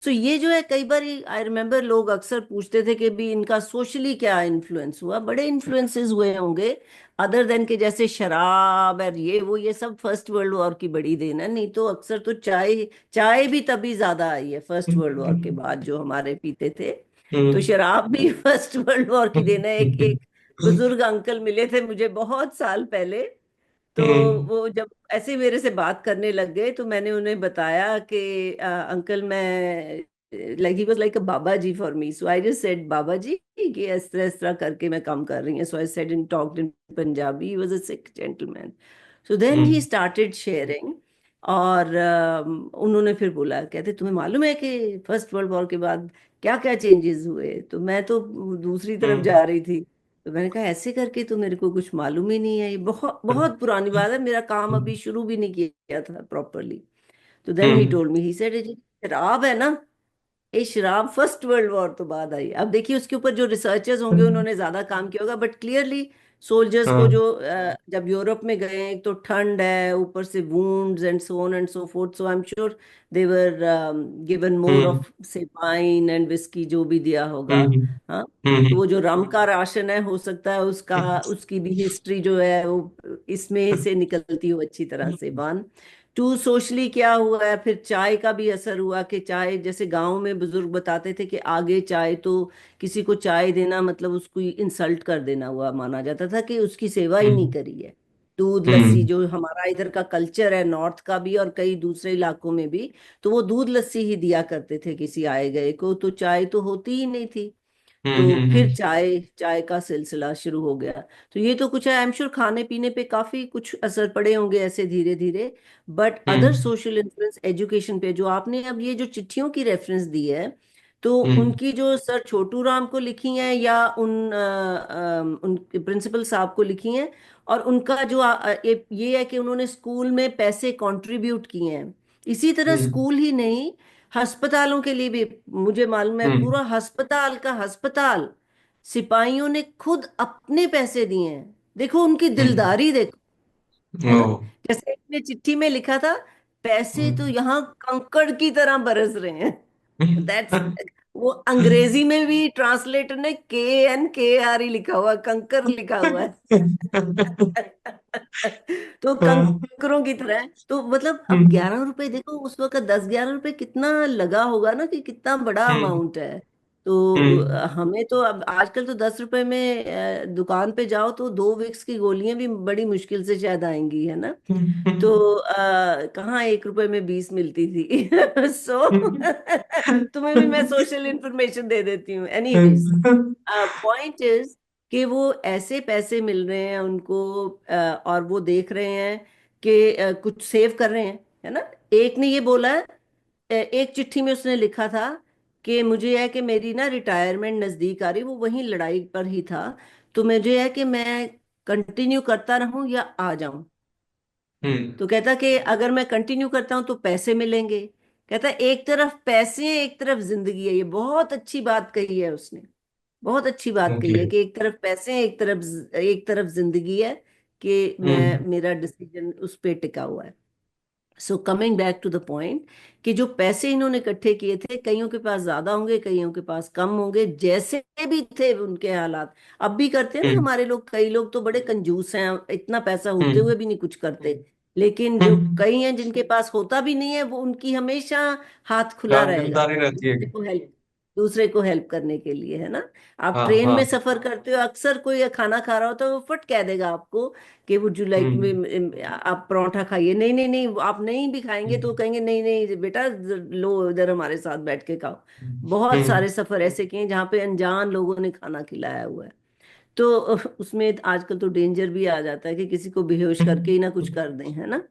सो ये जो है, कई बार आई रिमेम्बर लोग अक्सर पूछते थे कि भी इनका सोशली क्या इन्फ्लुएंस हुआ। बड़े इन्फ्लुएंसेस हुए होंगे, अदर देन के जैसे शराब और ये सब फर्स्ट वर्ल्ड वॉर की बड़ी देन है। नहीं तो अक्सर तो चाय, चाय भी तभी ज्यादा आई है फर्स्ट वर्ल्ड वॉर के बाद, जो हमारे पीते थे। तो शराब भी फर्स्ट वर्ल्ड वॉर की देन है। एक एक बुजुर्ग अंकल मिले थे मुझे बहुत साल पहले। तो वो जब ऐसे मेरे से बात करने लग गए, तो मैंने उन्हें बताया कि अंकल मैं, like he was like a Baba ji for me, so I just said Baba ji, कि इस तरह करके मैं काम कर रही हूँ। So I said in talked in Punjabi, he was a Sikh gentleman. So then he started sharing. और उन्होंने फिर बोला, कहते तुम्हें मालूम है कि फर्स्ट वर्ल्ड वॉर के बाद क्या क्या चेंजेस हुए? तो मैं तो दूसरी तरफ जा रही थी। तो मैंने कहा ऐसे करके तो मेरे को कुछ मालूम ही नहीं है, ये बहुत बहुत पुरानी बात है, मेरा काम अभी शुरू भी नहीं किया था प्रॉपरली। तो then he told me, he said ये शराब है ना, ये शराब फर्स्ट वर्ल्ड वॉर तो बाद आई। अब देखिए उसके ऊपर जो रिसर्चर्स होंगे उन्होंने ज्यादा काम किया होगा, बट क्लियरली सोल्जर्स को जो जब यूरोप में गए, एक तो ठंड है, ऊपर से wounds and so on and so fourth, so I am sure they were given more of से वाइन एंड विस्की, जो भी दिया होगा। हाँ, तो वो जो रम का राशन है, हो सकता है उसका, उसकी भी हिस्ट्री जो है वो इसमें से निकलती हो अच्छी तरह से। वन टू, सोशली क्या हुआ है, फिर चाय का भी असर हुआ कि चाय, जैसे गांव में बुजुर्ग बताते थे कि आगे चाय तो, किसी को चाय देना मतलब उसको इंसल्ट कर देना हुआ माना जाता था, कि उसकी सेवा ही नहीं करी है। दूध लस्सी जो हमारा इधर का कल्चर है, नॉर्थ का भी और कई दूसरे इलाकों में भी, तो वो दूध लस्सी ही दिया करते थे किसी आए गए को, तो चाय तो होती ही नहीं थी। तो फिर चाय, चाय का सिलसिला शुरू हो गया। तो ये तो कुछ है, आई एम श्योर खाने पीने पे काफी कुछ असर पड़े होंगे ऐसे धीरे धीरे। But other social influence, education पे, जो आपने अब ये जो चिट्ठियों की रेफरेंस दी है, तो उनकी जो सर छोटू राम को लिखी हैं, या उन प्रिंसिपल साहब को लिखी हैं, और उनका जो ये है कि उन्होंने स्कूल में पैसे कंट्रीब्यूट किए हैं। इसी तरह स्कूल ही नहीं, अस्पतालों के लिए भी मुझे मालूम है, पूरा अस्पताल का अस्पताल सिपाहियों ने खुद अपने पैसे दिए हैं। देखो उनकी दिलदारी, देखो, है ना। जैसे इसने चिट्ठी में लिखा था, पैसे तो यहाँ कंकड़ की तरह बरस रहे हैं। दैट्स, वो अंग्रेजी में भी ट्रांसलेटर ने KNKR ही लिखा हुआ, कंकर लिखा हुआ है। तो कंकरों की तरह है। तो मतलब अब 11 रुपए, देखो उस वक्त 10-11 रुपए कितना लगा होगा ना, कि कितना बड़ा अमाउंट है। तो हमें तो अब आजकल तो 10 रुपए में दुकान पे जाओ तो 2 विक्स की गोलियां भी बड़ी मुश्किल से शायद आएंगी, है ना। तो कहाँ 1 रुपए में 20 मिलती थी। सो तुम्हें भी मैं सोशल इंफॉर्मेशन दे देती हूँ। एनीवेज, पॉइंट इज कि वो ऐसे पैसे मिल रहे हैं उनको, और वो देख रहे हैं कि कुछ सेव कर रहे हैं, है ना। एक ने ये बोला है, एक चिट्ठी में उसने लिखा था कि मुझे है कि मेरी ना रिटायरमेंट नजदीक आ रही, वो वहीं लड़ाई पर ही था, तो मुझे है कि मैं कंटिन्यू करता रहूं या आ जाऊं। तो कहता कि अगर मैं कंटिन्यू करता हूं तो पैसे मिलेंगे। कहता एक तरफ पैसे हैं, एक तरफ जिंदगी है। ये बहुत अच्छी बात कही है उसने, बहुत अच्छी बात कही है, कि एक तरफ पैसे हैं, एक तरफ जिंदगी है, कि मैं, मेरा डिसीजन उस पे टिका हुआ है। So coming back to the point, कि जो पैसे इन्होंने इकट्ठे किए थे, कईयों के पास ज्यादा होंगे, कईयों के पास कम होंगे, जैसे भी थे उनके हालात। अब भी करते हैं ना हमारे लोग, कई लोग तो बड़े कंजूस हैं, इतना पैसा होते हुए भी नहीं कुछ करते। लेकिन जो कई हैं जिनके पास होता भी नहीं है, वो उनकी हमेशा हाथ खुला रहेगा गिरफ्तारी रहती है। दूसरे को हेल्प करने के लिए, है ना। आप हाँ ट्रेन हाँ। में सफर करते हो, अक्सर कोई खाना खा रहा होता है, वो फट कह देगा आपको कि वुड यू लाइक, हम्म आप परोठा खाइए। नहीं नहीं नहीं, आप नहीं भी खाएंगे तो कहेंगे नहीं नहीं बेटा, लो इधर हमारे साथ बैठ के खाओ। बहुत हम्म सारे सफर ऐसे किए हैं जहाँ पे अनजान लोगों ने खाना खिलाया हुआ है। तो उसमें आजकल तो डेंजर भी आ जाता है कि किसी को बेहोश करके ही ना कुछ कर दें, है ना।